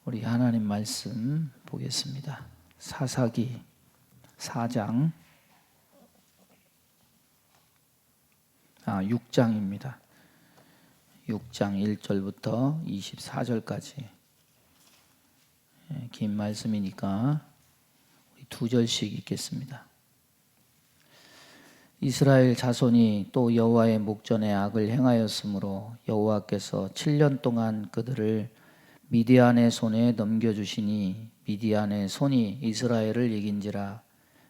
우리 하나님 말씀 보겠습니다. 사사기 4장 6장입니다. 6장 1절부터 24절까지 긴 말씀이니까 우리 2절씩 읽겠습니다. 이스라엘 자손이 또 여호와의 목전에 악을 행하였으므로 여호와께서 7년 동안 그들을 미디안의 손에 넘겨주시니 미디안의 손이 이스라엘을 이긴지라.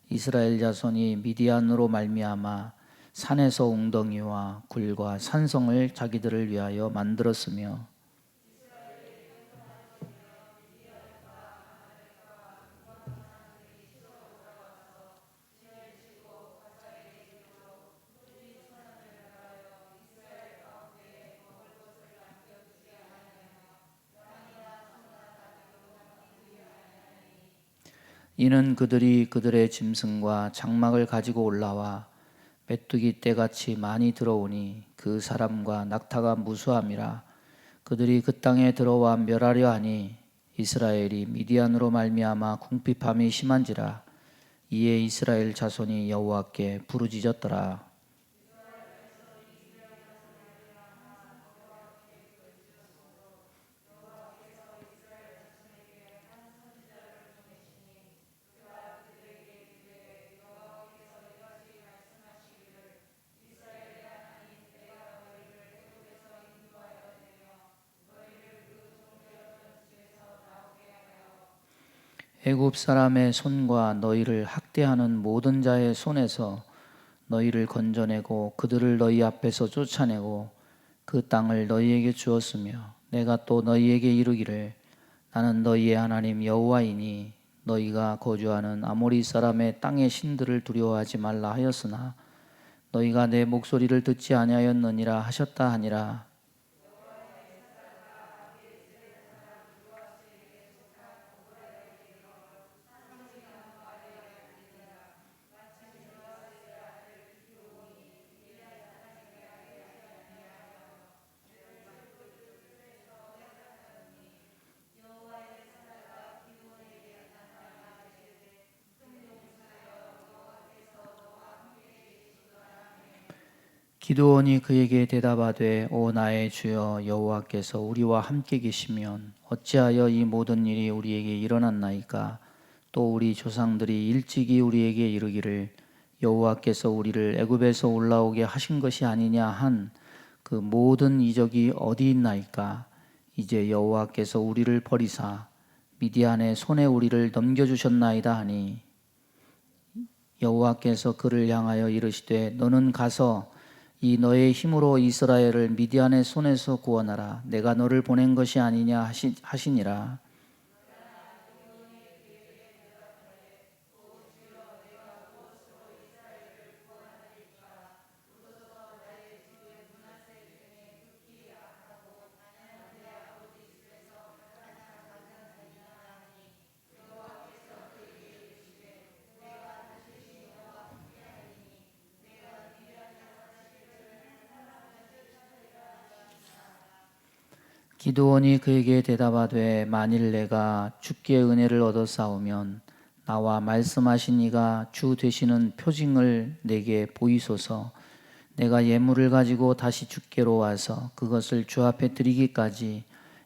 이스라엘 자손이 미디안으로 말미암아 산에서 웅덩이와 굴과 산성을 자기들을 위하여 만들었으며 이는 그들이 그들의 짐승과 장막을 가지고 올라와 메뚜기 떼같이 많이 들어오니 그 사람과 낙타가 무수함이라. 그들이 그 땅에 들어와 멸하려 하니 이스라엘이 미디안으로 말미암아 궁핍함이 심한지라. 이에 이스라엘 자손이 여호와께 부르짖었더라. 애굽 사람의 손과 너희를 학대하는 모든 자의 손에서 너희를 건져내고 그들을 너희 앞에서 쫓아내고 그 땅을 너희에게 주었으며 내가 또 너희에게 이르기를 나는 너희의 하나님 여호와이니 너희가 거주하는 아모리 사람의 땅의 신들을 두려워하지 말라 하였으나 너희가 내 목소리를 듣지 아니하였느니라 하셨다 하니라. 기드온이 그에게 대답하되 오 나의 주여 여호와께서 우리와 함께 계시면 어찌하여 이 모든 일이 우리에게 일어났나이까. 또 우리 조상들이 일찍이 우리에게 이르기를 여호와께서 우리를 애굽에서 올라오게 하신 것이 아니냐 한 그 모든 이적이 어디 있나이까. 이제 여호와께서 우리를 버리사 미디안의 손에 우리를 넘겨주셨나이다 하니 여호와께서 그를 향하여 이르시되 너는 가서 이 너의 힘으로 이스라엘을 미디안의 손에서 구원하라. 내가 너를 보낸 것이 아니냐 하시니라. 기드온이 그에게 대답하되 만일 내가 주께 은혜를 얻어 싸우면 나와 말씀하신 이가 주 되시는 표징을 내게 보이소서. 내가 예물을 가지고 다시 주께로 와서 그것을 주 앞에 드리기까지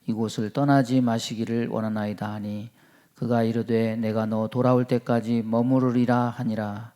이곳을 떠나지 마시기를 원하나이다 하니 그가 이르되 내가 너 돌아올 때까지 머무르리라 하니라.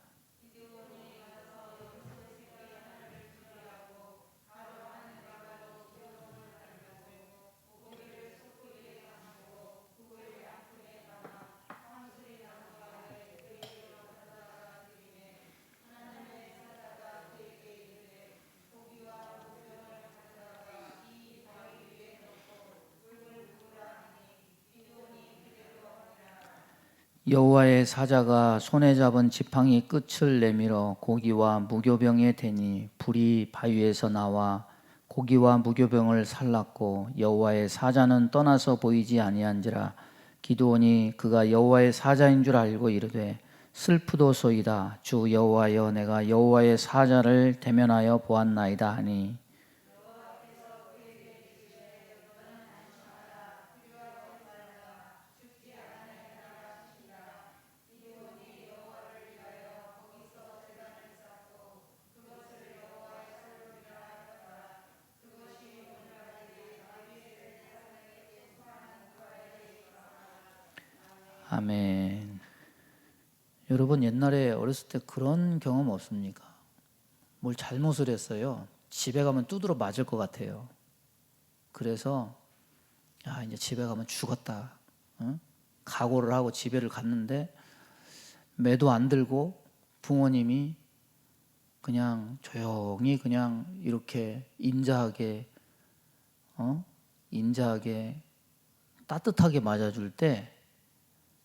여호와의 사자가 손에 잡은 지팡이 끝을 내밀어 고기와 무교병에 대니 불이 바위에서 나와 고기와 무교병을 살랐고 여호와의 사자는 떠나서 보이지 아니한지라. 기드온이 그가 여호와의 사자인 줄 알고 이르되 슬프도소이다. 주 여호와여 내가 여호와의 사자를 대면하여 보았나이다 하니 아멘. 여러분 옛날에 어렸을 때 그런 경험 없습니까? 뭘 잘못을 했어요. 집에 가면 두드러 맞을 것 같아요. 그래서 이제 집에 가면 죽었다. 응? 각오를 하고 집에를 갔는데 매도 안 들고 부모님이 그냥 조용히 그냥 이렇게 인자하게 따뜻하게 맞아줄 때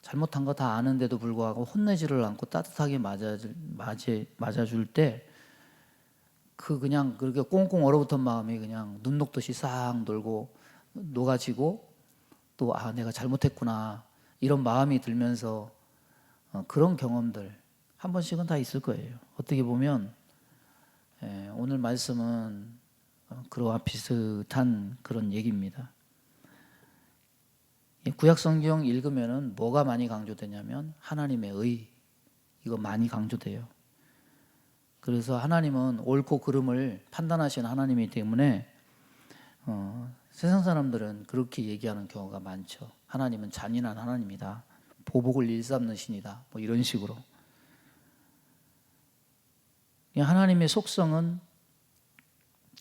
잘못한 거 다 아는데도 불구하고 혼내지를 않고 따뜻하게 맞아줄 때 그 그냥 그렇게 꽁꽁 얼어붙은 마음이 그냥 눈 녹듯이 싹 놀고 녹아지고 또 내가 잘못했구나 이런 마음이 들면서 그런 경험들 한 번씩은 다 있을 거예요. 어떻게 보면 오늘 말씀은 그와 비슷한 그런 얘기입니다. 구약 성경 읽으면은 뭐가 많이 강조되냐면 하나님의 의, 이거 많이 강조돼요. 그래서 하나님은 옳고 그름을 판단하시는 하나님이기 때문에 세상 사람들은 그렇게 얘기하는 경우가 많죠. 하나님은 잔인한 하나님이다. 보복을 일삼는 신이다. 뭐 이런 식으로. 하나님의 속성은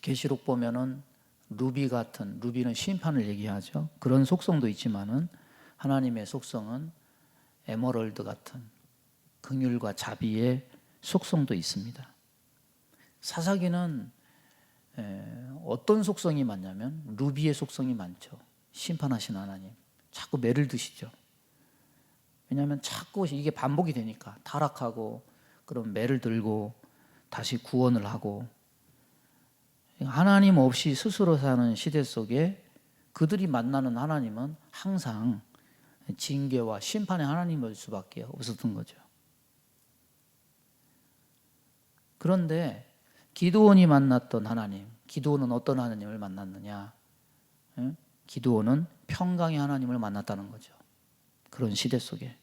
계시록 보면은 루비는 심판을 얘기하죠. 그런 속성도 있지만은 하나님의 속성은 에메랄드 같은 긍휼과 자비의 속성도 있습니다. 사사기는 어떤 속성이 많냐면 루비의 속성이 많죠. 심판하신 하나님. 자꾸 매를 드시죠. 왜냐하면 자꾸 이게 반복이 되니까 타락하고 그럼 매를 들고 다시 구원을 하고 하나님 없이 스스로 사는 시대 속에 그들이 만나는 하나님은 항상 징계와 심판의 하나님일 수밖에 없었던 거죠. 그런데 기드온이 만났던 하나님, 기드온은 어떤 하나님을 만났느냐? 기드온은 평강의 하나님을 만났다는 거죠. 그런 시대 속에.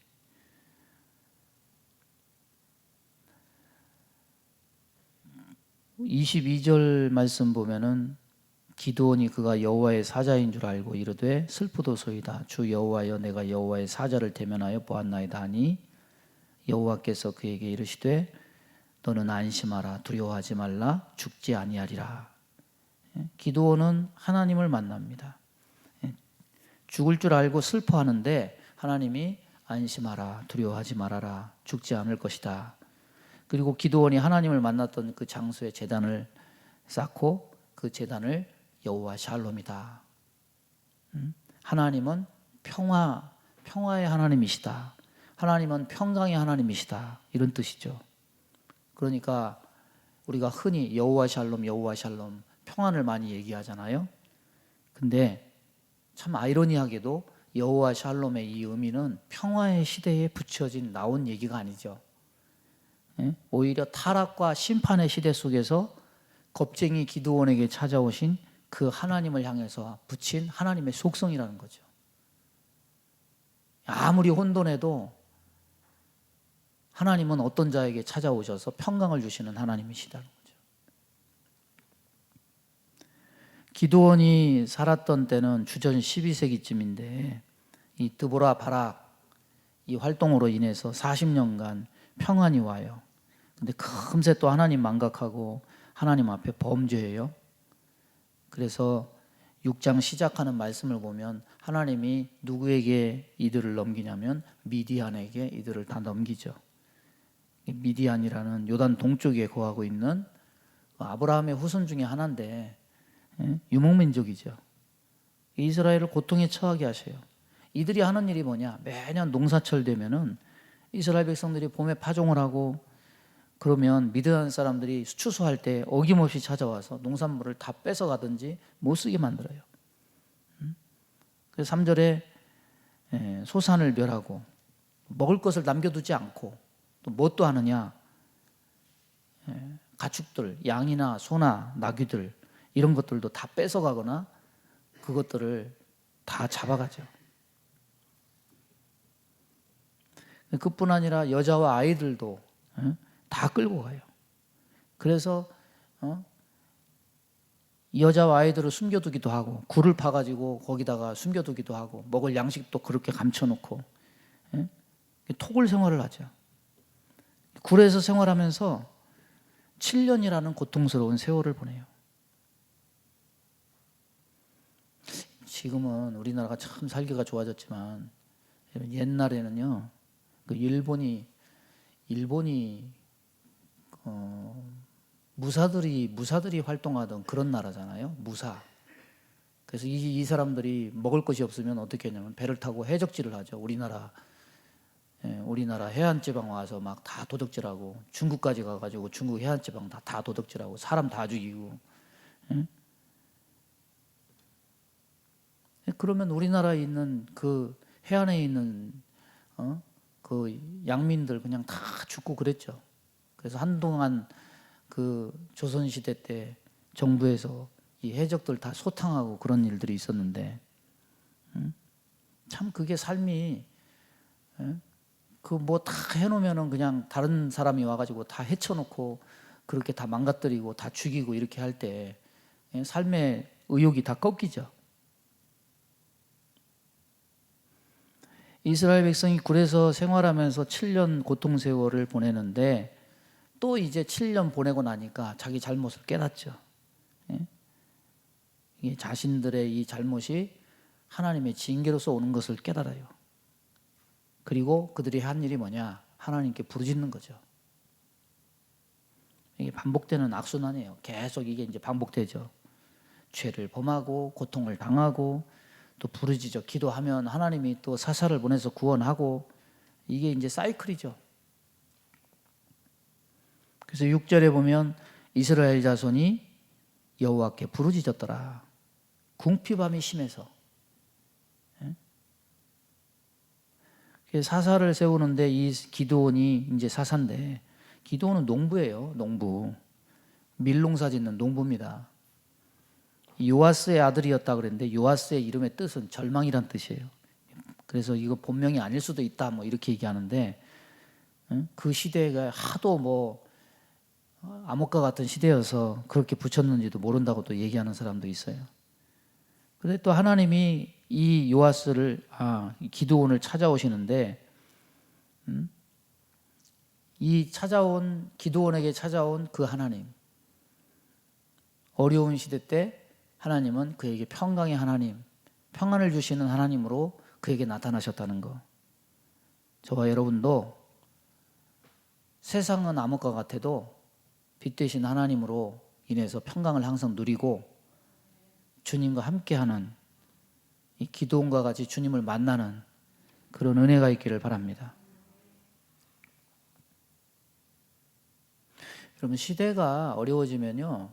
(22절) 말씀 보면은 기드온이 그가 여호와의 사자인 줄 알고 이르되 슬프도소이다. 주 여호와여 내가 여호와의 사자를 대면하여 보았나이다 하니 여호와께서 그에게 이르시되 너는 안심하라 두려워하지 말라 죽지 아니하리라. 기드온은 하나님을 만납니다. 죽을 줄 알고 슬퍼하는데 하나님이 안심하라 두려워하지 말아라 죽지 않을 것이다. 그리고 기드온이 하나님을 만났던 그 장소에 제단을 쌓고 그 제단을 여호와 샬롬이다. 하나님은 평화의 하나님이시다. 하나님은 평강의 하나님이시다. 이런 뜻이죠. 그러니까 우리가 흔히 여호와 샬롬 평안을 많이 얘기하잖아요. 근데 참 아이러니하게도 여호와 샬롬의 이 의미는 평화의 시대에 붙여진 나온 얘기가 아니죠. 오히려 타락과 심판의 시대 속에서 겁쟁이 기드온에게 찾아오신 그 하나님을 향해서 붙인 하나님의 속성이라는 거죠. 아무리 혼돈해도 하나님은 어떤 자에게 찾아오셔서 평강을 주시는 하나님이시다는 거죠. 기드온이 살았던 때는 주전 12세기쯤인데 이 드보라 바락 이 활동으로 인해서 40년간 평안이 와요. 근데 금세 또 하나님 망각하고 하나님 앞에 범죄해요. 그래서 6장 시작하는 말씀을 보면 하나님이 누구에게 이들을 넘기냐면 미디안에게 이들을 다 넘기죠. 미디안이라는 요단 동쪽에 거하고 있는 아브라함의 후손 중에 하나인데 유목민족이죠. 이스라엘을 고통에 처하게 하셔요. 이들이 하는 일이 뭐냐? 매년 농사철 되면은 이스라엘 백성들이 봄에 파종을 하고 그러면 미드안 사람들이 추수할 때 어김없이 찾아와서 농산물을 다 뺏어가든지 못 쓰게 만들어요. 그래서 3절에 소산을 멸하고 먹을 것을 남겨두지 않고 또 뭣도 하느냐? 가축들, 양이나 소나 나귀들 이런 것들도 다 뺏어가거나 그것들을 다 잡아가죠. 그뿐 아니라 여자와 아이들도 다 끌고 가요. 그래서 여자와 아이들을 숨겨두기도 하고 굴을 파가지고 거기다가 숨겨두기도 하고 먹을 양식도 그렇게 감춰놓고 예? 토굴 생활을 하죠. 굴에서 생활하면서 7년이라는 고통스러운 세월을 보내요. 지금은 우리나라가 참 살기가 좋아졌지만 옛날에는요, 그 일본이 무사들이 활동하던 그런 나라잖아요. 무사. 그래서 이 사람들이 먹을 것이 없으면 어떻게 했냐면 배를 타고 해적질을 하죠. 우리나라 해안지방 와서 막 다 도둑질하고, 중국까지 가가지고 중국 해안지방 다 도둑질하고 사람 다 죽이고. 예? 그러면 우리나라에 있는 그 해안에 있는 그 양민들 그냥 다 죽고 그랬죠. 그래서 한동안 그 조선시대 때 정부에서 이 해적들 다 소탕하고 그런 일들이 있었는데, 참 그게 삶이, 그 뭐 다 해놓으면은 그냥 다른 사람이 와가지고 다 해쳐놓고 그렇게 다 망가뜨리고 다 죽이고 이렇게 할 때 삶의 의욕이 다 꺾이죠. 이스라엘 백성이 굴에서 생활하면서 7년 고통 세월을 보내는데, 또 이제 7년 보내고 나니까 자기 잘못을 깨닫죠. 이 자신들의 이 잘못이 하나님의 징계로서 오는 것을 깨달아요. 그리고 그들이 한 일이 뭐냐? 하나님께 부르짖는 거죠. 이게 반복되는 악순환이에요. 계속 이게 이제 반복되죠. 죄를 범하고 고통을 당하고 또 부르짖어 기도하면 하나님이 또 사사를 보내서 구원하고, 이게 이제 사이클이죠. 그래서 6절에 보면 이스라엘 자손이 여호와께 부르짖었더라. 궁핍함이 심해서. 사사를 세우는데 이 기드온이 이제 사사인데, 기드온은 농부예요. 농부. 밀농사 짓는 농부입니다. 요아스의 아들이었다 그랬는데, 요아스의 이름의 뜻은 절망이란 뜻이에요. 그래서 이거 본명이 아닐 수도 있다 뭐 이렇게 얘기하는데, 그 시대가 하도 뭐 암흑과 같은 시대여서 그렇게 붙였는지도 모른다고 또 얘기하는 사람도 있어요. 그런데 또 하나님이 이 요아스를, 기드온을 찾아오시는데, 이 기드온에게 찾아온 그 하나님, 어려운 시대 때 하나님은 그에게 평강의 하나님, 평안을 주시는 하나님으로 그에게 나타나셨다는 거. 저와 여러분도 세상은 암흑과 같아도 빛 되신 하나님으로 인해서 평강을 항상 누리고 주님과 함께하는, 이 기도원과 같이 주님을 만나는 그런 은혜가 있기를 바랍니다. 여러분, 시대가 어려워지면요,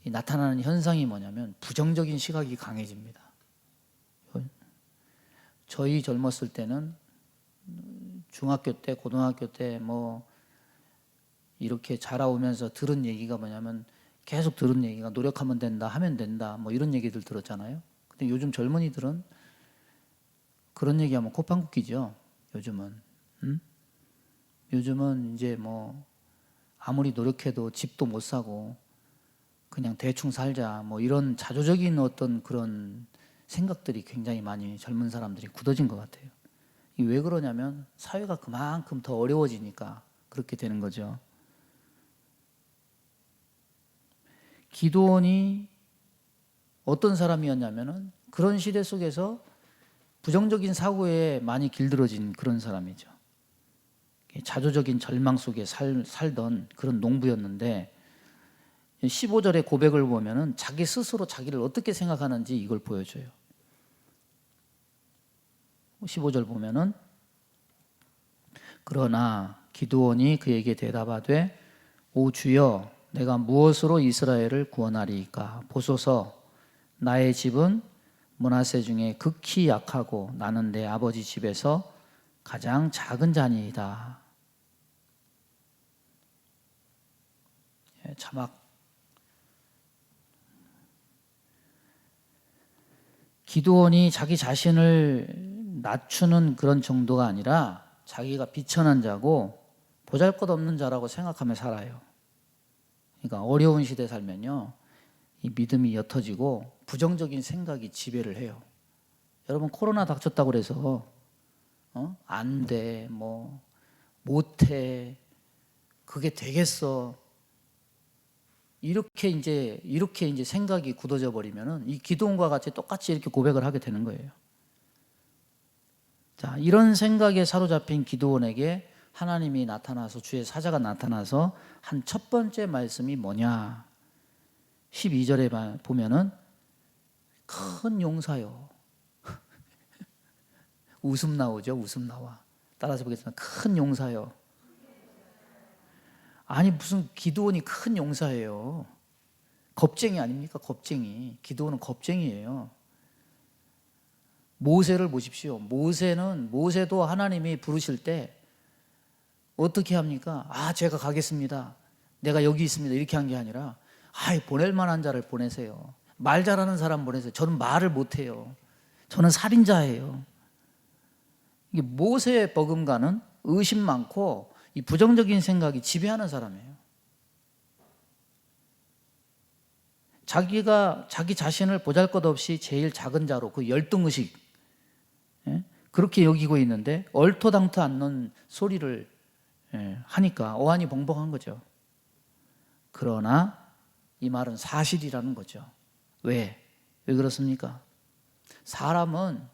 이 나타나는 현상이 뭐냐면 부정적인 시각이 강해집니다. 저희 젊었을 때는 중학교 때, 고등학교 때 뭐 이렇게 자라오면서 들은 얘기가 뭐냐면, 계속 들은 얘기가 노력하면 된다, 하면 된다, 뭐 이런 얘기들 들었잖아요. 근데 요즘 젊은이들은 그런 얘기하면 코판국 끼죠. 요즘은. 요즘은 이제 뭐 아무리 노력해도 집도 못 사고 그냥 대충 살자, 뭐 이런 자조적인 어떤 그런 생각들이 굉장히 많이 젊은 사람들이 굳어진 것 같아요. 이게 왜 그러냐면 사회가 그만큼 더 어려워지니까 그렇게 되는 거죠. 기드온이 어떤 사람이었냐면은 그런 시대 속에서 부정적인 사고에 많이 길들어진 그런 사람이죠. 자조적인 절망 속에 살던 그런 농부였는데, 15절의 고백을 보면은 자기 스스로 자기를 어떻게 생각하는지 이걸 보여줘요. 15절 보면은, 그러나 기드온이 그에게 대답하되, 오 주여, 내가 무엇으로 이스라엘을 구원하리이까? 보소서, 나의 집은 므낫세 중에 극히 약하고 나는 내 아버지 집에서 가장 작은 자니이다. 자막. 기드온이 자기 자신을 낮추는 그런 정도가 아니라 자기가 비천한 자고 보잘것없는 자라고 생각하며 살아요. 그러니까 어려운 시대 살면요, 이 믿음이 옅어지고 부정적인 생각이 지배를 해요. 여러분, 코로나 닥쳤다고 그래서 안 돼, 뭐 못해, 그게 되겠어. 이렇게 이제 생각이 굳어져 버리면은 이 기도원과 같이 똑같이 이렇게 고백을 하게 되는 거예요. 자, 이런 생각에 사로잡힌 기도원에게 하나님이 나타나서, 주의 사자가 나타나서 한 첫 번째 말씀이 뭐냐? 12절에 보면은 큰 용사요. 웃음 나오죠? 웃음 나와. 따라서 보겠습니다. 큰 용사요. 아니, 무슨 기도원이 큰 용사예요. 겁쟁이 아닙니까? 겁쟁이. 기도원은 겁쟁이에요. 모세를 보십시오. 모세도 하나님이 부르실 때 어떻게 합니까? 제가 가겠습니다. 내가 여기 있습니다. 이렇게 한 게 아니라 보낼 만한 자를 보내세요. 말 잘하는 사람 보내세요. 저는 말을 못해요. 저는 살인자예요. 이게 모세의 버금가는 의심 많고 이 부정적인 생각이 지배하는 사람이에요. 자기 자신을 보잘것없이 제일 작은 자로, 그 열등의식, 그렇게 여기고 있는데 얼토당토 않는 소리를 하니까 어안이 벙벙한 거죠. 그러나 이 말은 사실이라는 거죠. 왜 그렇습니까? 사람은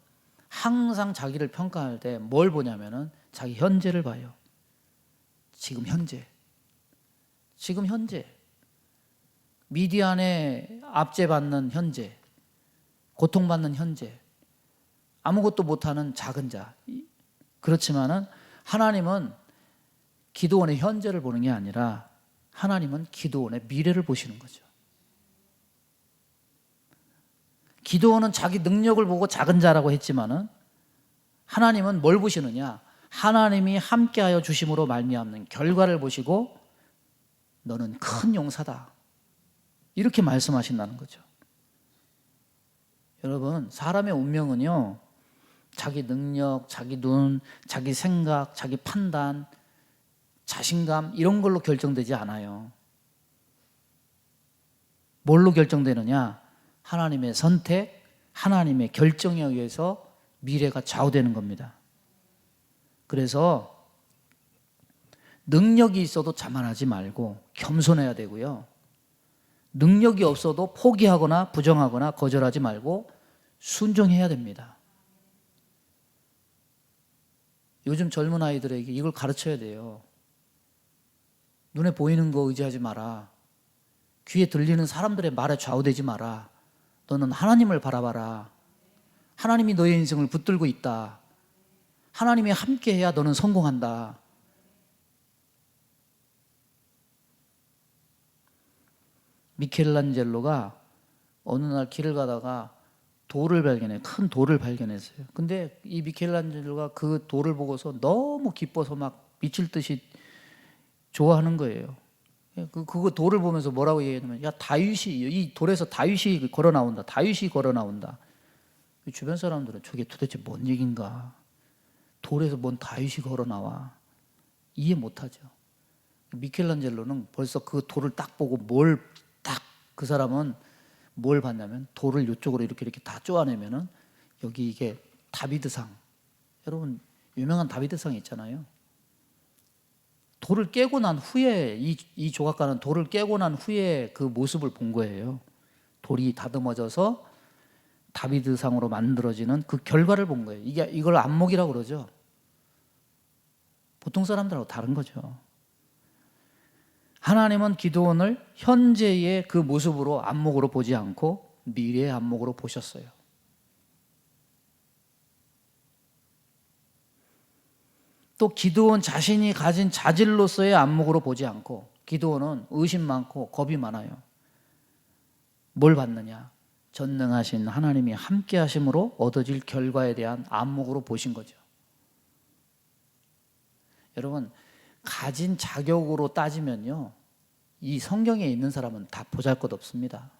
항상 자기를 평가할 때 뭘 보냐면은 자기 현재를 봐요. 지금 현재 미디안에 압제받는 현재, 고통받는 현재, 아무것도 못하는 작은 자. 그렇지만은 하나님은 기도원의 현재를 보는 게 아니라 하나님은 기도원의 미래를 보시는 거죠. 기도원은 자기 능력을 보고 작은 자라고 했지만은 하나님은 뭘 보시느냐? 하나님이 함께하여 주심으로 말미암는 결과를 보시고 너는 큰 용사다, 이렇게 말씀하신다는 거죠. 여러분, 사람의 운명은요, 자기 능력, 자기 눈, 자기 생각, 자기 판단, 자신감, 이런 걸로 결정되지 않아요. 뭘로 결정되느냐? 하나님의 선택, 하나님의 결정에 의해서 미래가 좌우되는 겁니다. 그래서 능력이 있어도 자만하지 말고 겸손해야 되고요. 능력이 없어도 포기하거나 부정하거나 거절하지 말고 순종해야 됩니다. 요즘 젊은 아이들에게 이걸 가르쳐야 돼요. 눈에 보이는 거 의지하지 마라. 귀에 들리는 사람들의 말에 좌우되지 마라. 너는 하나님을 바라봐라. 하나님이 너의 인생을 붙들고 있다. 하나님이 함께해야 너는 성공한다. 미켈란젤로가 어느 날 길을 가다가 큰 돌을 발견했어요. 근데 이 미켈란젤로가 그 돌을 보고서 너무 기뻐서 막 미칠 듯이 좋아하는 거예요. 그거 돌을 보면서 뭐라고 얘기했냐면, 야, 이 돌에서 다윗이 걸어 나온다. 다윗이 걸어 나온다. 주변 사람들은 저게 도대체 뭔 얘긴가? 돌에서 뭔 다윗이 걸어 나와? 이해 못하죠. 미켈란젤로는 벌써 그 돌을 딱 보고 그 사람은 뭘 봤냐면, 돌을 이쪽으로 이렇게 다 쪼아내면은 여기 이게 다비드상. 여러분, 유명한 다비드상이 있잖아요. 돌을 깨고 난 후에 이 조각가는 돌을 깨고 난 후에 그 모습을 본 거예요. 돌이 다듬어져서 다비드상으로 만들어지는 그 결과를 본 거예요. 이걸 안목이라고 그러죠. 보통 사람들하고 다른 거죠. 하나님은 기드온을 현재의 그 모습으로, 안목으로 보지 않고 미래의 안목으로 보셨어요. 또 기드온 자신이 가진 자질로서의 안목으로 보지 않고, 기드온은 의심 많고 겁이 많아요. 뭘 받느냐? 전능하신 하나님이 함께 하심으로 얻어질 결과에 대한 안목으로 보신 거죠. 여러분, 가진 자격으로 따지면요, 이 성경에 있는 사람은 다 보잘것없습니다.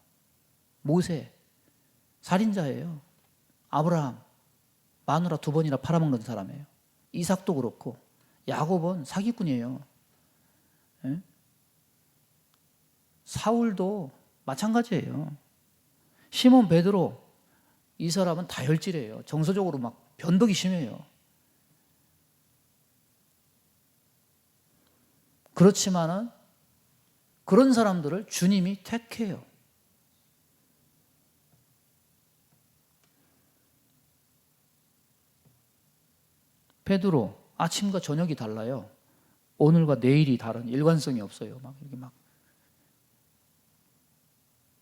모세, 살인자예요. 아브라함, 마누라 2번이나 팔아먹는 사람이에요. 이삭도 그렇고, 야곱은 사기꾼이에요. 예? 사울도 마찬가지예요. 시몬 베드로, 이 사람은 다혈질이에요. 정서적으로 막 변덕이 심해요. 그렇지만은 그런 사람들을 주님이 택해요. 베드로 아침과 저녁이 달라요. 오늘과 내일이 다른, 일관성이 없어요. 막 이렇게 막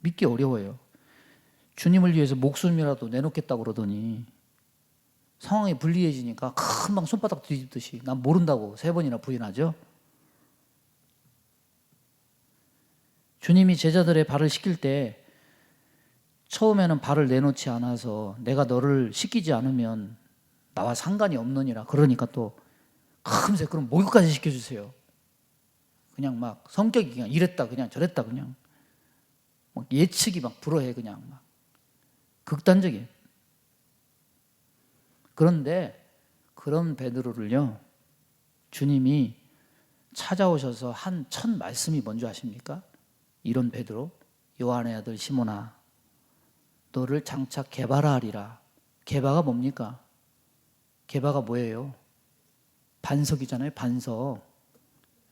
믿기 어려워요. 주님을 위해서 목숨이라도 내놓겠다고 그러더니 상황이 불리해지니까 금방 손바닥 뒤집듯이 난 모른다고 3번이나 부인하죠. 주님이 제자들의 발을 씻길 때 처음에는 발을 내놓지 않아서 내가 너를 씻기지 않으면 나와 상관이 없느니라. 그러니까 또 금세 그럼 목욕까지 시켜주세요. 그냥 막 성격이 그냥 이랬다 그냥 저랬다 그냥 막 예측이 막 불어해 그냥 막 극단적이에요. 그런데 그런 베드로를요 주님이 찾아오셔서 한 첫 말씀이 뭔지 아십니까? 이런 베드로, 요한의 아들 시몬아, 너를 장차 게바라 하리라. 게바가 뭡니까? 게바가 뭐예요? 반석이잖아요. 반석.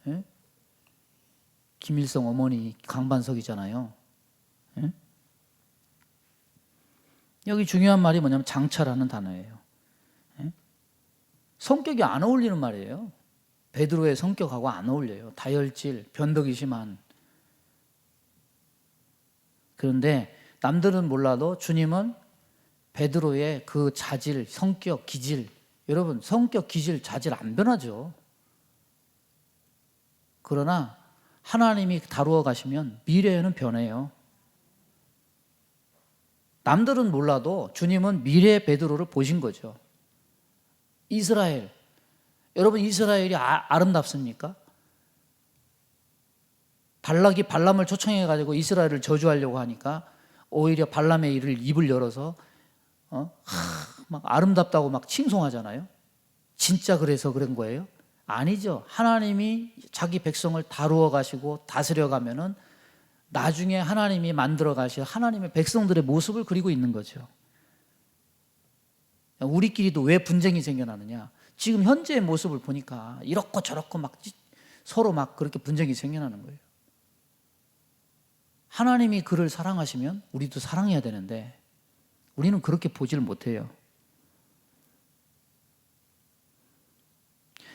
예? 김일성 어머니 강반석이잖아요. 예? 여기 중요한 말이 뭐냐면 장차라는 단어예요. 예? 성격이 안 어울리는 말이에요. 베드로의 성격하고 안 어울려요. 다혈질, 변덕이 심한. 그런데 남들은 몰라도 주님은 베드로의 그 자질, 성격, 기질, 여러분 성격, 기질, 자질 안 변하죠. 그러나 하나님이 다루어 가시면 미래에는 변해요. 남들은 몰라도 주님은 미래의 베드로를 보신 거죠. 이스라엘, 여러분 이스라엘이 아름답습니까? 발락이 발람을 초청해 가지고 이스라엘을 저주하려고 하니까 오히려 발람의 입을 열어서 막 아름답다고 막 칭송하잖아요. 진짜 그래서 그런 거예요? 아니죠. 하나님이 자기 백성을 다루어 가시고 다스려 가면은 나중에 하나님이 만들어 가실 하나님의 백성들의 모습을 그리고 있는 거죠. 우리끼리도 왜 분쟁이 생겨나느냐? 지금 현재의 모습을 보니까 이렇고 저렇고 막 서로 막 그렇게 분쟁이 생겨나는 거예요. 하나님이 그를 사랑하시면 우리도 사랑해야 되는데 우리는 그렇게 보지를 못해요.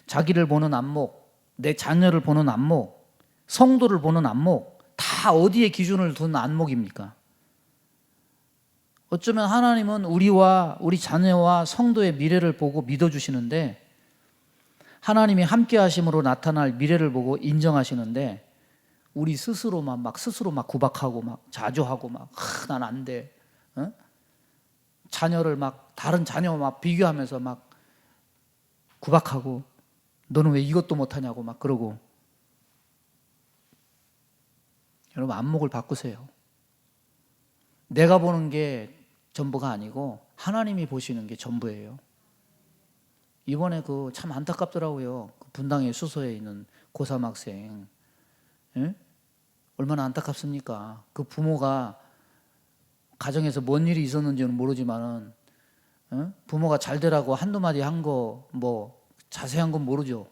자기를 보는 안목, 내 자녀를 보는 안목, 성도를 보는 안목, 다 어디에 기준을 둔 안목입니까? 어쩌면 하나님은 우리 자녀와 성도의 미래를 보고 믿어주시는데 하나님이 함께 하심으로 나타날 미래를 보고 인정하시는데 우리 스스로만 막 구박하고 막 자조하고 막 난 안 돼. 자녀를 막 다른 자녀와 막 비교하면서 막 구박하고 너는 왜 이것도 못하냐고 막 그러고. 여러분 안목을 바꾸세요. 내가 보는 게 전부가 아니고 하나님이 보시는 게 전부예요. 이번에 그 참 안타깝더라고요. 그 분당의 수소에 있는 고3 학생. 예? 얼마나 안타깝습니까? 그 부모가 가정에서 뭔 일이 있었는지는 모르지만은 부모가 잘 되라고 한두 마디 한 거 뭐 자세한 건 모르죠.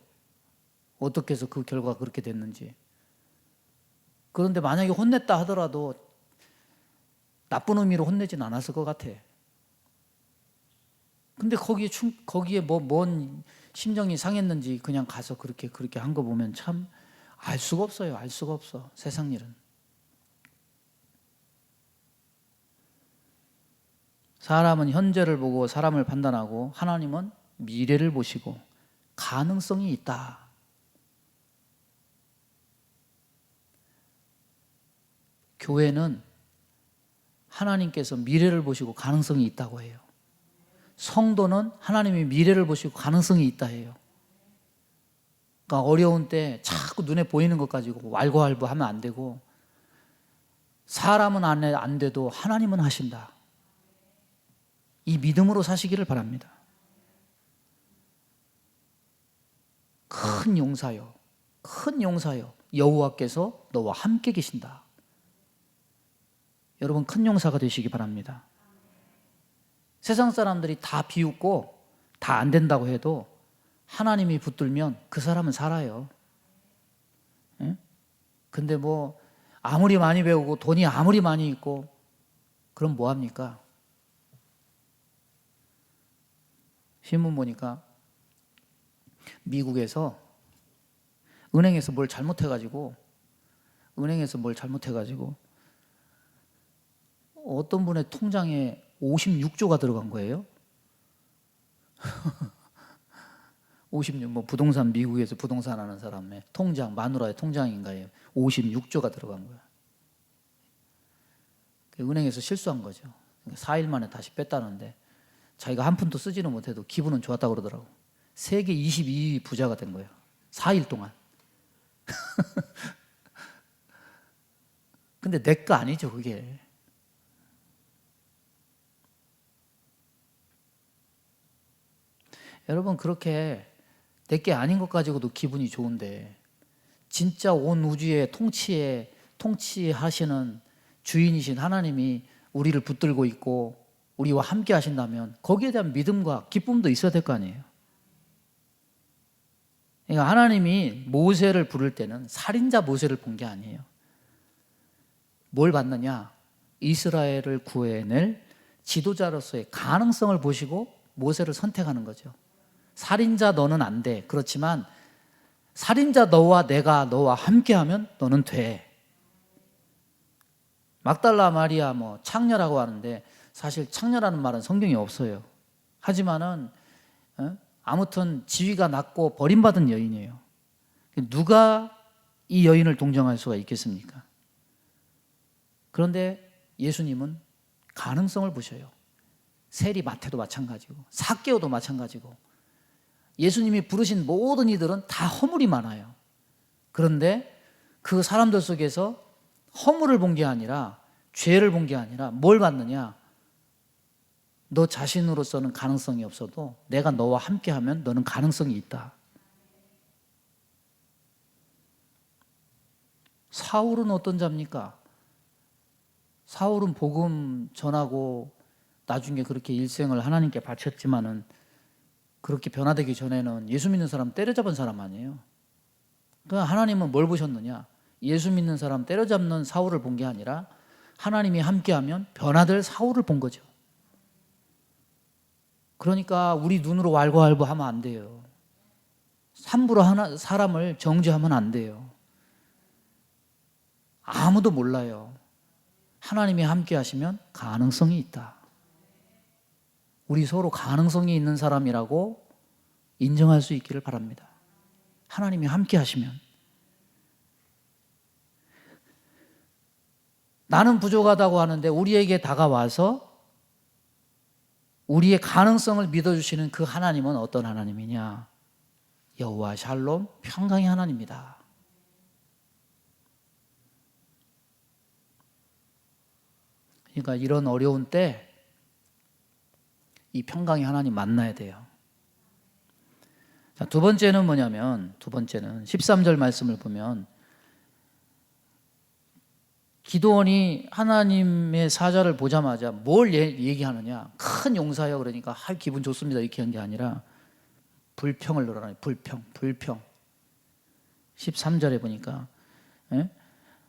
어떻게 해서 그 결과가 그렇게 됐는지. 그런데 만약에 혼냈다 하더라도 나쁜 의미로 혼내진 않았을 것 같아. 근데 거기에 뭔 심정이 상했는지 그냥 가서 그렇게 한 거 보면 참 알 수가 없어요. 알 수가 없어. 세상 일은. 사람은 현재를 보고 사람을 판단하고 하나님은 미래를 보시고 가능성이 있다. 교회는 하나님께서 미래를 보시고 가능성이 있다고 해요. 성도는 하나님이 미래를 보시고 가능성이 있다 해요. 그러니까 어려운 때 자꾸 눈에 보이는 것 가지고 왈가왈부하면 안 되고 사람은 안 돼도 하나님은 하신다. 이 믿음으로 사시기를 바랍니다. 큰 용사여, 큰 용사여, 여호와께서 너와 함께 계신다. 여러분 큰 용사가 되시기 바랍니다. 세상 사람들이 다 비웃고 다 안 된다고 해도 하나님이 붙들면 그 사람은 살아요. 근데 뭐 아무리 많이 배우고 돈이 아무리 많이 있고 그럼 뭐 합니까? 신문 보니까 미국에서 은행에서 뭘 잘못해가지고 어떤 분의 통장에 56조가 들어간 거예요. 56, 뭐 부동산, 미국에서 부동산 하는 사람의 통장, 마누라의 통장인가요? 56조가 들어간 거야. 은행에서 실수한 거죠. 4일 만에 다시 뺐다는데 자기가 한 푼도 쓰지는 못해도 기분은 좋았다고 그러더라고. 세계 22위 부자가 된 거예요. 4일 동안. 근데 내 거 아니죠, 그게. 여러분, 그렇게 내 게 아닌 것 가지고도 기분이 좋은데 진짜 온 우주의 통치하시는 주인이신 하나님이 우리를 붙들고 있고 우리와 함께 하신다면 거기에 대한 믿음과 기쁨도 있어야 될 거 아니에요. 그러니까 하나님이 모세를 부를 때는 살인자 모세를 본 게 아니에요. 뭘 봤느냐? 이스라엘을 구해낼 지도자로서의 가능성을 보시고 모세를 선택하는 거죠. 살인자 너는 안 돼. 그렇지만 살인자 너와 내가 너와 함께하면 너는 돼. 막달라 마리아 뭐 창녀라고 하는데 사실 창녀라는 말은 성경에 없어요. 하지만은 아무튼 지위가 낮고 버림받은 여인이에요. 누가 이 여인을 동정할 수가 있겠습니까? 그런데 예수님은 가능성을 보셔요. 세리 마태도 마찬가지고 삭개오도 마찬가지고 예수님이 부르신 모든 이들은 다 허물이 많아요. 그런데 그 사람들 속에서 허물을 본 게 아니라 죄를 본 게 아니라 뭘 봤느냐? 너 자신으로서는 가능성이 없어도 내가 너와 함께하면 너는 가능성이 있다. 사울은 어떤 자입니까? 사울은 복음 전하고 나중에 그렇게 일생을 하나님께 바쳤지만은 그렇게 변화되기 전에는 예수 믿는 사람 때려잡은 사람 아니에요. 그러니까 하나님은 뭘 보셨느냐? 예수 믿는 사람 때려잡는 사울을 본 게 아니라 하나님이 함께하면 변화될 사울을 본 거죠. 그러니까 우리 눈으로 왈가왈부하면 안 돼요. 함부로 사람을 정죄하면 안 돼요. 아무도 몰라요. 하나님이 함께 하시면 가능성이 있다. 우리 서로 가능성이 있는 사람이라고 인정할 수 있기를 바랍니다. 하나님이 함께 하시면. 나는 부족하다고 하는데 우리에게 다가와서 우리의 가능성을 믿어주시는 그 하나님은 어떤 하나님이냐? 여호와 샬롬, 평강의 하나님이다. 그러니까 이런 어려운 때 이 평강의 하나님 만나야 돼요. 자, 두 번째는 뭐냐면 13절 말씀을 보면 기드온이 하나님의 사자를 보자마자 뭘 얘기하느냐? 큰 용사요. 그러니까 기분 좋습니다. 이렇게 한 게 아니라 불평을 늘어나요. 불평. 13절에 보니까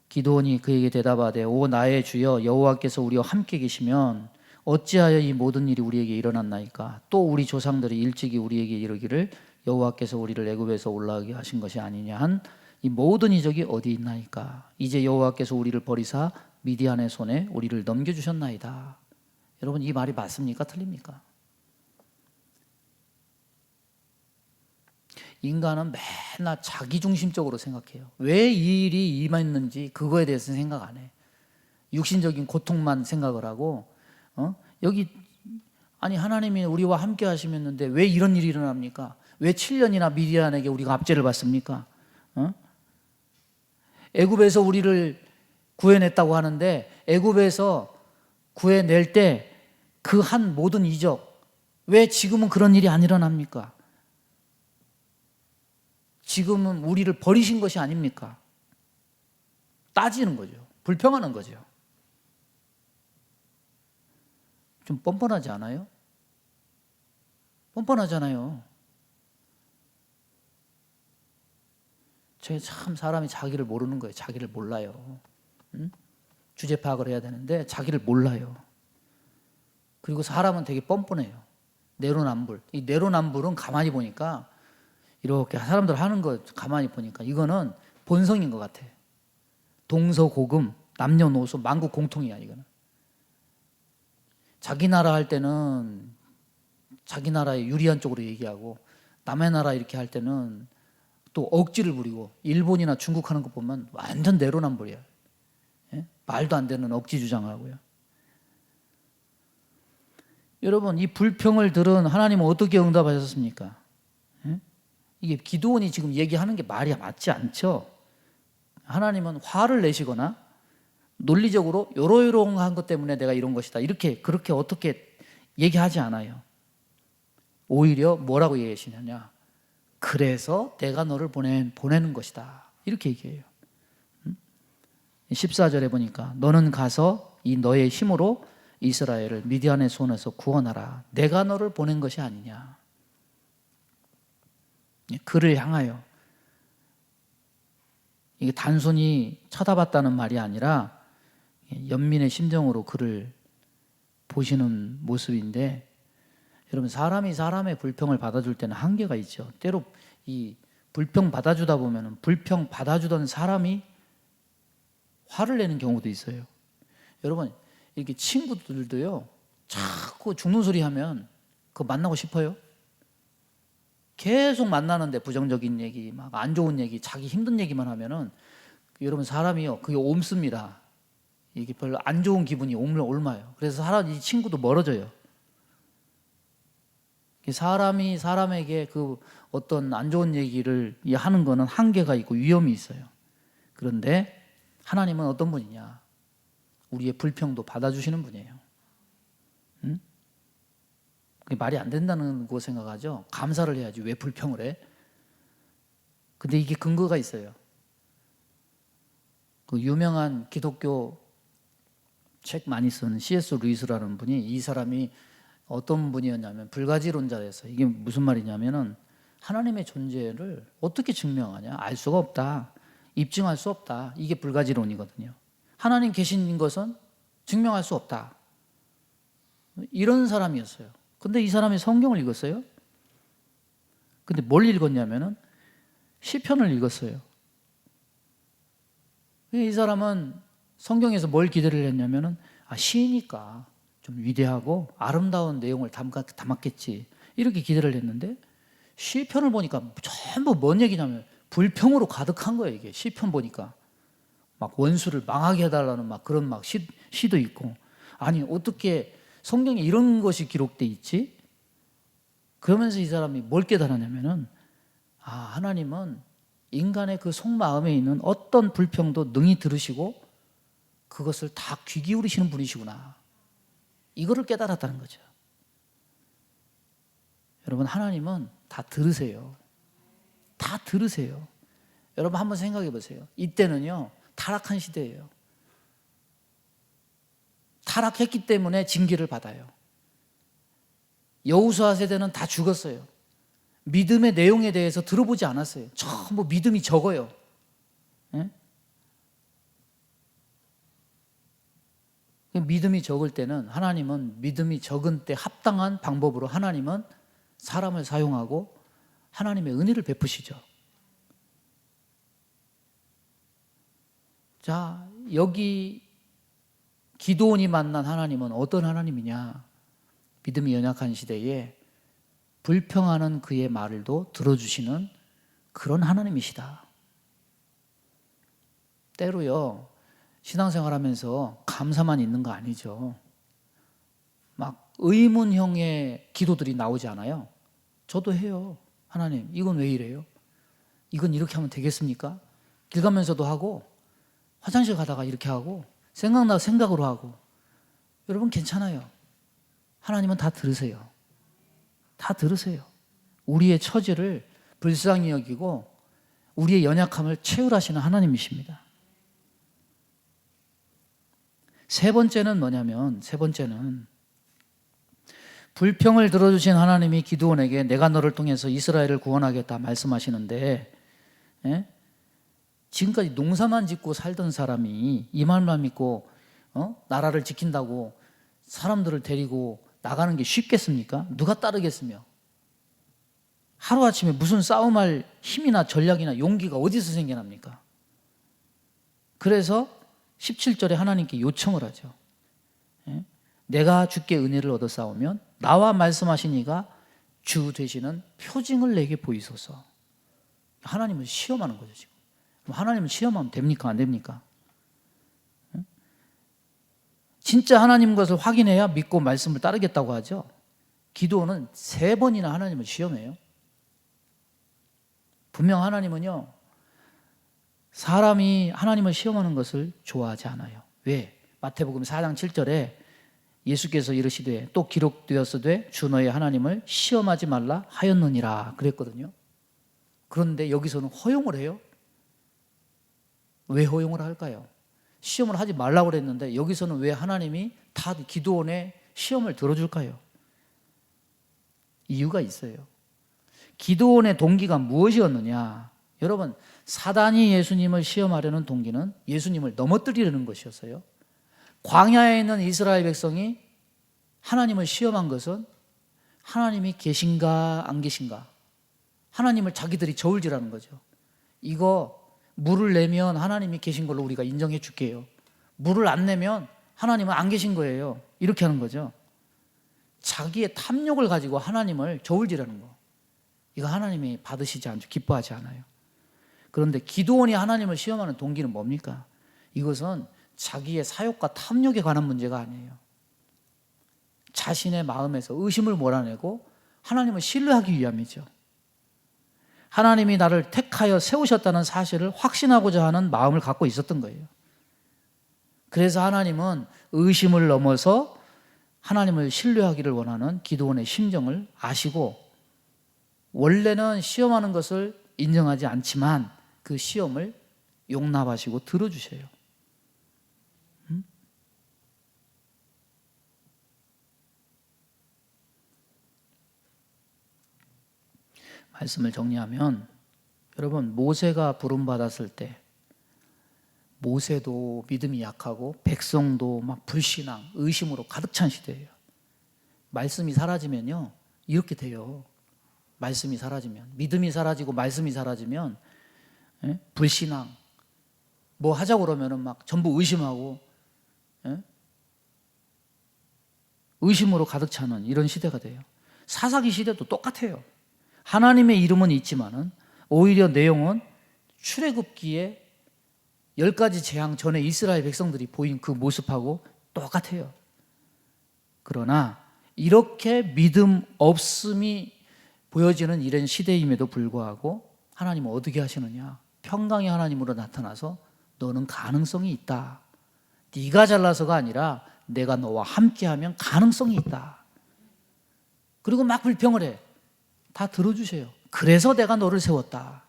기드온이 그에게 대답하되 오 나의 주여 여호와께서 우리와 함께 계시면 어찌하여 이 모든 일이 우리에게 일어났나이까? 또 우리 조상들이 일찍이 우리에게 이르기를 여호와께서 우리를 애굽에서 올라가게 하신 것이 아니냐 한 이 모든 이적이 어디 있나이까? 이제 여호와께서 우리를 버리사 미디안의 손에 우리를 넘겨주셨나이다. 여러분 이 말이 맞습니까? 틀립니까? 인간은 맨날 자기중심적으로 생각해요. 왜 이 일이 임했는지 그거에 대해서 생각 안 해. 육신적인 고통만 생각을 하고 여기 아니 하나님이 우리와 함께 하시면는데 왜 이런 일이 일어납니까? 왜 7년이나 미디안에게 우리가 압제를 받습니까? 애굽에서 우리를 구해냈다고 하는데 애굽에서 구해낼 때 그 한 모든 이적 왜 지금은 그런 일이 안 일어납니까? 지금은 우리를 버리신 것이 아닙니까? 따지는 거죠. 불평하는 거죠. 좀 뻔뻔하지 않아요? 뻔뻔하잖아요. 저게 참 사람이 자기를 모르는 거예요. 자기를 몰라요. 응? 주제 파악을 해야 되는데 자기를 몰라요. 그리고 사람은 되게 뻔뻔해요. 내로남불. 이 내로남불은 가만히 보니까 이렇게 사람들 하는 거 가만히 보니까 이거는 본성인 것 같아. 동서고금, 남녀노소, 만국 공통이야 이거는. 자기 나라 할 때는 자기 나라에 유리한 쪽으로 얘기하고 남의 나라 이렇게 할 때는 또 억지를 부리고 일본이나 중국 하는 거 보면 완전 내로남불이야. 예? 말도 안 되는 억지 주장을 하고요. 여러분 이 불평을 들은 하나님은 어떻게 응답하셨습니까? 예? 이게 기드온이 지금 얘기하는 게 말이 맞지 않죠. 하나님은 화를 내시거나 논리적으로 요러요러한 것 때문에 내가 이런 것이다 이렇게 그렇게 어떻게 얘기하지 않아요. 오히려 뭐라고 얘기하시느냐, 그래서 내가 너를 보내는 것이다 이렇게 얘기해요. 14절에 보니까 너는 가서 이 너의 힘으로 이스라엘을 미디안의 손에서 구원하라. 내가 너를 보낸 것이 아니냐. 그를 향하여. 이게 단순히 쳐다봤다는 말이 아니라 연민의 심정으로 그를 보시는 모습인데, 여러분 사람이 사람의 불평을 받아줄 때는 한계가 있죠. 때로 이 불평 받아주다 보면 불평 받아주던 사람이 화를 내는 경우도 있어요. 여러분 이렇게 친구들도요, 자꾸 죽는 소리 하면 그거 만나고 싶어요? 계속 만나는데 부정적인 얘기, 막 안 좋은 얘기, 자기 힘든 얘기만 하면은 여러분 사람이요 그게 옮습니다. 이게 별로 안 좋은 기분이 옮아요. 그래서 이 친구도 멀어져요. 사람이 사람에게 그 어떤 안 좋은 얘기를 하는 거는 한계가 있고 위험이 있어요. 그런데 하나님은 어떤 분이냐? 우리의 불평도 받아주시는 분이에요. 응? 그게 말이 안 된다는 거 생각하죠? 감사를 해야지 왜 불평을 해? 근데 이게 근거가 있어요. 그 유명한 기독교 책 많이 쓴 C.S. 루이스라는 분이, 이 사람이 어떤 분이었냐면 불가지론자였어요. 이게 무슨 말이냐면은 하나님의 존재를 어떻게 증명하냐? 알 수가 없다. 입증할 수 없다. 이게 불가지론이거든요. 하나님 계신 것은 증명할 수 없다. 이런 사람이었어요. 근데 이 사람이 성경을 읽었어요. 근데 뭘 읽었냐면은 시편을 읽었어요. 이 사람은 성경에서 뭘 기대를 했냐면은 시니까 좀 위대하고 아름다운 내용을 담았겠지 이렇게 기대를 했는데, 시편을 보니까 전부 뭔 얘기냐면 불평으로 가득한 거예요. 이게 시편 보니까 막 원수를 망하게 해달라는 막 그런 막 시도 있고, 아니 어떻게 성경에 이런 것이 기록돼 있지? 그러면서 이 사람이 뭘 깨달았냐면은 하나님은 인간의 그 속마음에 있는 어떤 불평도 능히 들으시고 그것을 다 귀 기울이시는 분이시구나. 이거를 깨달았다는 거죠. 여러분 하나님은 다 들으세요. 다 들으세요. 여러분 한번 생각해 보세요. 이때는요 타락한 시대예요. 타락했기 때문에 징계를 받아요. 여호수아 세대는 다 죽었어요. 믿음의 내용에 대해서 들어보지 않았어요. 전부 믿음이 적어요. 예? 믿음이 적을 때는 하나님은 믿음이 적은 때 합당한 방법으로 하나님은 사람을 사용하고 하나님의 은혜를 베푸시죠. 자, 여기 기드온이 만난 하나님은 어떤 하나님이냐? 믿음이 연약한 시대에 불평하는 그의 말을도 들어주시는 그런 하나님이시다. 때로요 신앙생활하면서 감사만 있는 거 아니죠. 막 의문형의 기도들이 나오지 않아요? 저도 해요. 하나님 이건 왜 이래요? 이건 이렇게 하면 되겠습니까? 길 가면서도 하고 화장실 가다가 이렇게 하고 생각나서 생각으로 하고. 여러분 괜찮아요. 하나님은 다 들으세요. 다 들으세요. 우리의 처지를 불쌍히 여기고 우리의 연약함을 채울하시는 하나님이십니다. 세 번째는 뭐냐면, 세 번째는 불평을 들어주신 하나님이 기드온에게 내가 너를 통해서 이스라엘을 구원하겠다 말씀하시는데, 예? 지금까지 농사만 짓고 살던 사람이 이 말만 믿고 나라를 지킨다고 사람들을 데리고 나가는 게 쉽겠습니까? 누가 따르겠으며? 하루아침에 무슨 싸움할 힘이나 전략이나 용기가 어디서 생겨납니까? 그래서 17절에 하나님께 요청을 하죠. 내가 주께 은혜를 얻어 싸우면 나와 말씀하신 이가 주 되시는 표징을 내게 보이소서. 하나님을 시험하는 거죠 지금. 그럼 하나님을 시험하면 됩니까? 안 됩니까? 진짜 하나님 것을 확인해야 믿고 말씀을 따르겠다고 하죠. 기도는 3번이나 하나님을 시험해요. 분명 하나님은요, 사람이 하나님을 시험하는 것을 좋아하지 않아요. 왜? 마태복음 4장 7절에 예수께서 이르시되 또 기록되었으되 주 너의 하나님을 시험하지 말라 하였느니라 그랬거든요. 그런데 여기서는 허용을 해요. 왜 허용을 할까요? 시험을 하지 말라고 그랬는데 여기서는 왜 하나님이 다 기도원의 시험을 들어줄까요? 이유가 있어요. 기도원의 동기가 무엇이었느냐? 여러분, 사단이 예수님을 시험하려는 동기는 예수님을 넘어뜨리려는 것이었어요. 광야에 있는 이스라엘 백성이 하나님을 시험한 것은 하나님이 계신가 안 계신가, 하나님을 자기들이 저울질하는 거죠. 이거 물을 내면 하나님이 계신 걸로 우리가 인정해 줄게요. 물을 안 내면 하나님은 안 계신 거예요. 이렇게 하는 거죠. 자기의 탐욕을 가지고 하나님을 저울질하는 거. 이거 하나님이 받으시지 않죠. 기뻐하지 않아요. 그런데 기도원이 하나님을 시험하는 동기는 뭡니까? 이것은 자기의 사욕과 탐욕에 관한 문제가 아니에요. 자신의 마음에서 의심을 몰아내고 하나님을 신뢰하기 위함이죠. 하나님이 나를 택하여 세우셨다는 사실을 확신하고자 하는 마음을 갖고 있었던 거예요. 그래서 하나님은 의심을 넘어서 하나님을 신뢰하기를 원하는 기도원의 심정을 아시고, 원래는 시험하는 것을 인정하지 않지만 그 시험을 용납하시고 들어주셔요. 말씀을 정리하면, 여러분, 모세가 부름받았을 때 모세도 믿음이 약하고 백성도 막 불신앙, 의심으로 가득 찬 시대예요. 말씀이 사라지면요, 이렇게 돼요. 말씀이 사라지면, 믿음이 사라지고 말씀이 사라지면 불신앙, 뭐 하자고 그러면은 막 전부 의심하고 의심으로 가득 차는 이런 시대가 돼요. 사사기 시대도 똑같아요. 하나님의 이름은 있지만은 오히려 내용은 출애굽기에 10가지 재앙 전에 이스라엘 백성들이 보인 그 모습하고 똑같아요. 그러나 이렇게 믿음 없음이 보여지는 이런 시대임에도 불구하고 하나님은 어떻게 하시느냐? 평강의 하나님으로 나타나서 너는 가능성이 있다. 네가 잘나서가 아니라 내가 너와 함께하면 가능성이 있다. 그리고 막 불평을 해. 다 들어주세요. 그래서 내가 너를 세웠다.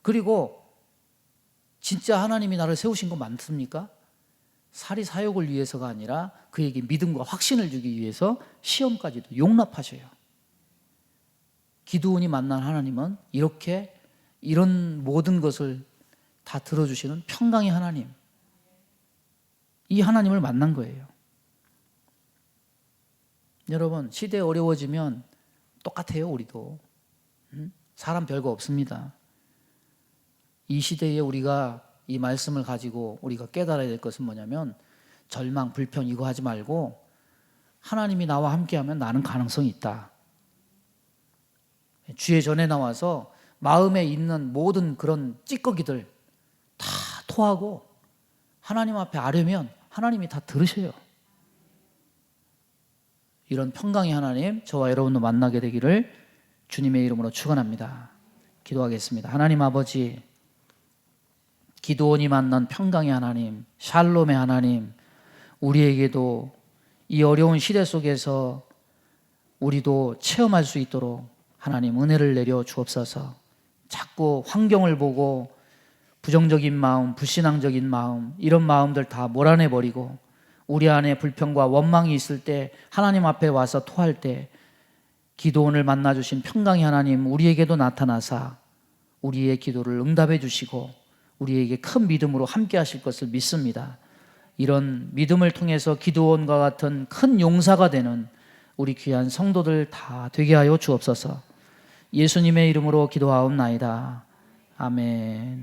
그리고 진짜 하나님이 나를 세우신 거 맞습니까? 사리 사욕을 위해서가 아니라 그에게 믿음과 확신을 주기 위해서 시험까지도 용납하셔요. 기드온이 만난 하나님은 이렇게 이런 모든 것을 다 들어주시는 평강의 하나님, 이 하나님을 만난 거예요. 여러분, 시대 어려워지면 똑같아요. 우리도 사람 별거 없습니다. 이 시대에 우리가 이 말씀을 가지고 우리가 깨달아야 될 것은 뭐냐면, 절망, 불평 이거 하지 말고 하나님이 나와 함께하면 나는 가능성이 있다. 주의 전에 나와서 마음에 있는 모든 그런 찌꺼기들 다 토하고 하나님 앞에 아뢰면 하나님이 다 들으셔요. 이런 평강의 하나님, 저와 여러분도 만나게 되기를 주님의 이름으로 축원합니다. 기도하겠습니다. 하나님 아버지, 기드온이 만난 평강의 하나님, 샬롬의 하나님, 우리에게도 이 어려운 시대 속에서 우리도 체험할 수 있도록 하나님 은혜를 내려 주옵소서. 자꾸 환경을 보고 부정적인 마음, 불신앙적인 마음, 이런 마음들 다 몰아내버리고 우리 안에 불평과 원망이 있을 때 하나님 앞에 와서 토할 때 기드온을 만나주신 평강의 하나님, 우리에게도 나타나사 우리의 기도를 응답해 주시고 우리에게 큰 믿음으로 함께 하실 것을 믿습니다. 이런 믿음을 통해서 기드온과 같은 큰 용사가 되는 우리 귀한 성도들 다 되게 하여 주옵소서. 예수님의 이름으로 기도하옵나이다. 아멘.